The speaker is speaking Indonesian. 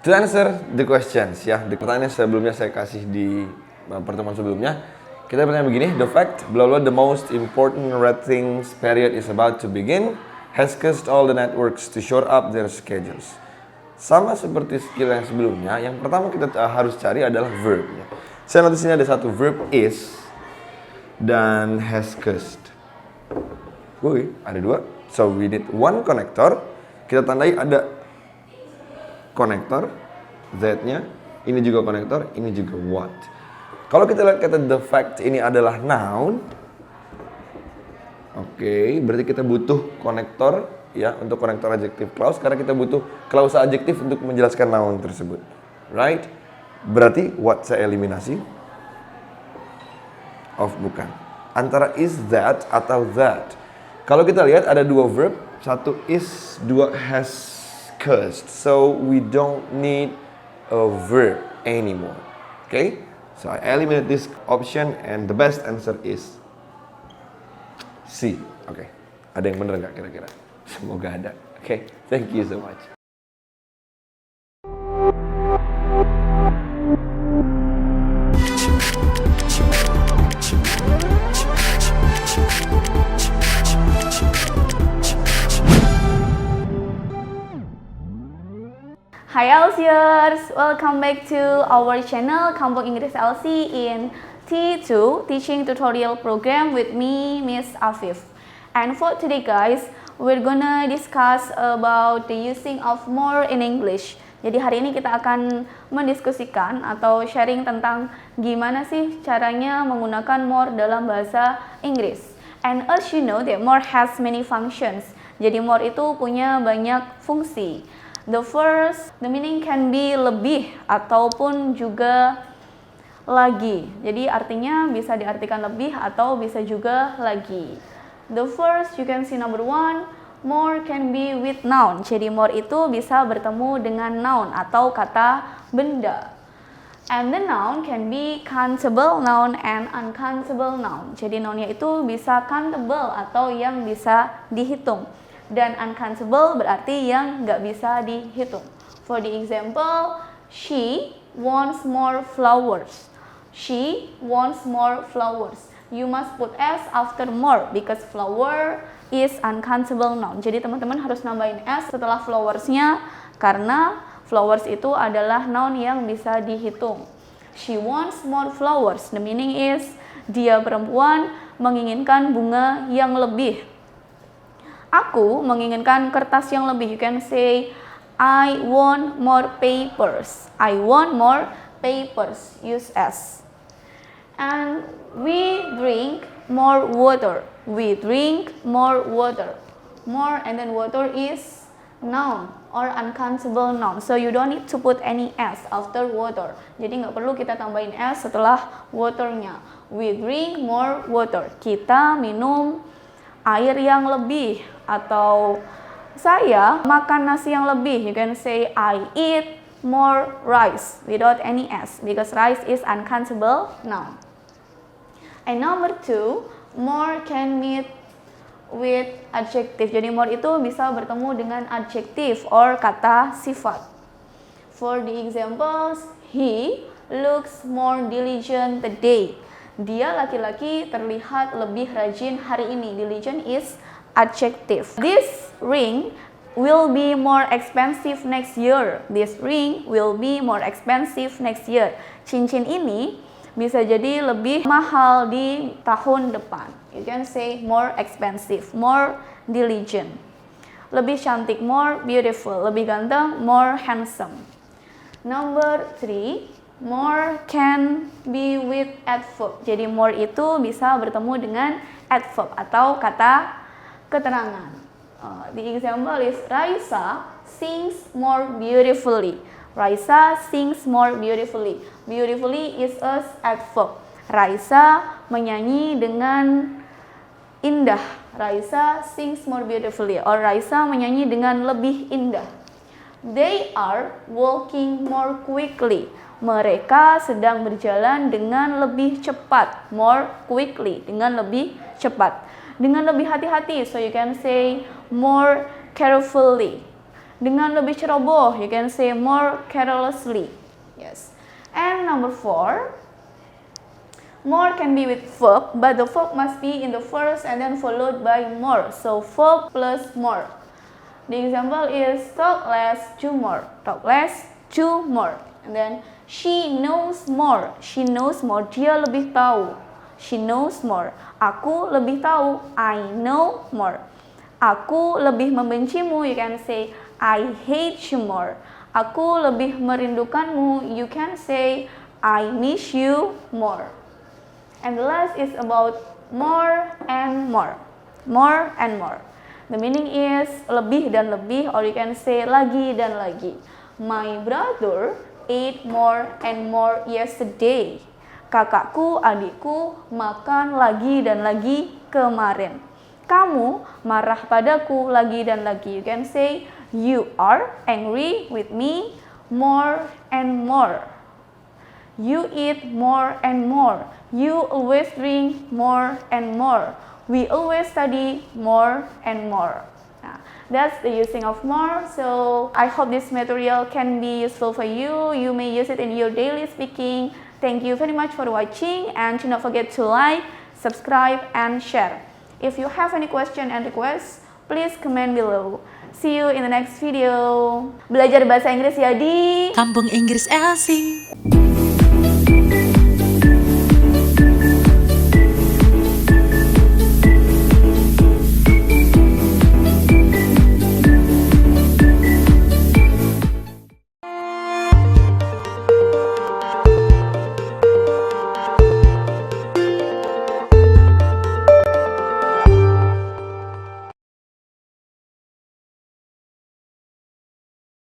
To answer the questions, ya, di pertanyaan sebelumnya saya kasih di pertemuan sebelumnya, kita bertanya begini, the fact, blah blah, the most important ratings period is about to begin, has caused all the networks to shore up their schedules. Sama seperti skill yang sebelumnya, yang pertama kita harus cari adalah verbnya. Saya nanti sini ada satu verb is dan has caused. Ada dua. So we need one connector. Kita tandai ada konektor, Z-nya, ini juga konektor, ini juga what. Kalau kita lihat kata the fact ini adalah noun, oke, berarti kita butuh konektor ya untuk konektor adjective clause karena kita butuh klausa adjektif untuk menjelaskan noun tersebut. Right? Berarti what saya eliminasi? Of bukan. Antara is that atau that. Kalau kita lihat ada dua verb, satu is, dua has caused. So we don't need a verb anymore. Okay? So I eliminate this option and the best answer is C. Okay. Ada yang benar nggak kira-kira? Semoga ada. Okay. Thank you so much. Hi LCers, welcome back to our channel Kampung Inggris LC in TEATU Teaching Tutorial Program with me, Miss Afif. And for today guys, we're gonna discuss about the using of more in English. Jadi hari ini kita akan mendiskusikan atau sharing tentang gimana sih caranya menggunakan more dalam bahasa Inggris. And as you know that more has many functions. Jadi more itu punya banyak fungsi. The first, the meaning can be lebih ataupun juga lagi. Jadi artinya bisa diartikan lebih atau bisa juga lagi. The first, you can see number one, more can be with noun. Jadi more itu bisa bertemu dengan noun atau kata benda. And the noun can be countable noun and uncountable noun. Jadi nounnya itu bisa countable atau yang bisa dihitung. Dan uncountable berarti yang nggak bisa dihitung. For the example, she wants more flowers. She wants more flowers. You must put s after more because flower is uncountable noun. Jadi teman-teman harus nambahin s setelah flowersnya karena flowers itu adalah noun yang bisa dihitung. She wants more flowers. The meaning is dia perempuan menginginkan bunga yang lebih. Aku menginginkan kertas yang lebih. You can say, I want more papers. I want more papers. Use S. And we drink more water. We drink more water. More and then water is noun or uncountable noun. So you don't need to put any S after water. Jadi nggak perlu kita tambahin S setelah waternya. We drink more water. Kita minum air yang lebih. Atau saya makan nasi yang lebih. You can say I eat more rice without any S because rice is uncountable noun. And number two, more can meet with adjective. Jadi more itu bisa bertemu dengan adjective or kata sifat. For the examples, he looks more diligent today. Dia laki-laki terlihat lebih rajin hari ini. Diligent is adjective. This ring will be more expensive next year. This ring will be more expensive next year. Cincin ini bisa jadi lebih mahal di tahun depan. You can say more expensive, more diligent. Lebih cantik, more beautiful. Lebih ganteng, more handsome. Number three, more can be with adverb. Jadi more itu bisa bertemu dengan adverb atau kata keterangan. The example is Raisa sings more beautifully. Raisa sings more beautifully. Beautifully is a adverb. Raisa menyanyi dengan indah. Raisa sings more beautifully. Or Raisa menyanyi dengan lebih indah. They are walking more quickly. Mereka sedang berjalan dengan lebih cepat. More quickly, dengan lebih cepat. Dengan lebih hati-hati, so you can say more carefully. dengan lebih ceroboh. You can say more carelessly. Yes. And number 4, more can be with verb, but the verb must be in the first and then followed by more. So verb plus more. The example is talk less, do more. Talk less, do more. And then she knows more. She knows more. Dia lebih tahu. She knows more. Aku lebih tahu. I know more. Aku lebih membencimu. You can say I hate you more. Aku lebih merindukanmu. You can say I miss you more. And the last is about more and more. More and more. The meaning is lebih dan lebih, or you can say lagi dan lagi. My brother ate more and more yesterday. Kakakku, adikku makan lagi dan lagi kemarin. Kamu marah padaku lagi dan lagi. You can say you are angry with me more and more. You eat more and more. You always drink more and more. We always study more and more. That's the using of more. So I hope this material can be useful for you. You may use it in your daily speaking. Thank you very much for watching, and do not forget to like, subscribe, and share. If you have any question and requests, please comment below. See you in the next video. Belajar bahasa Inggris ya di Kampung Inggris LC.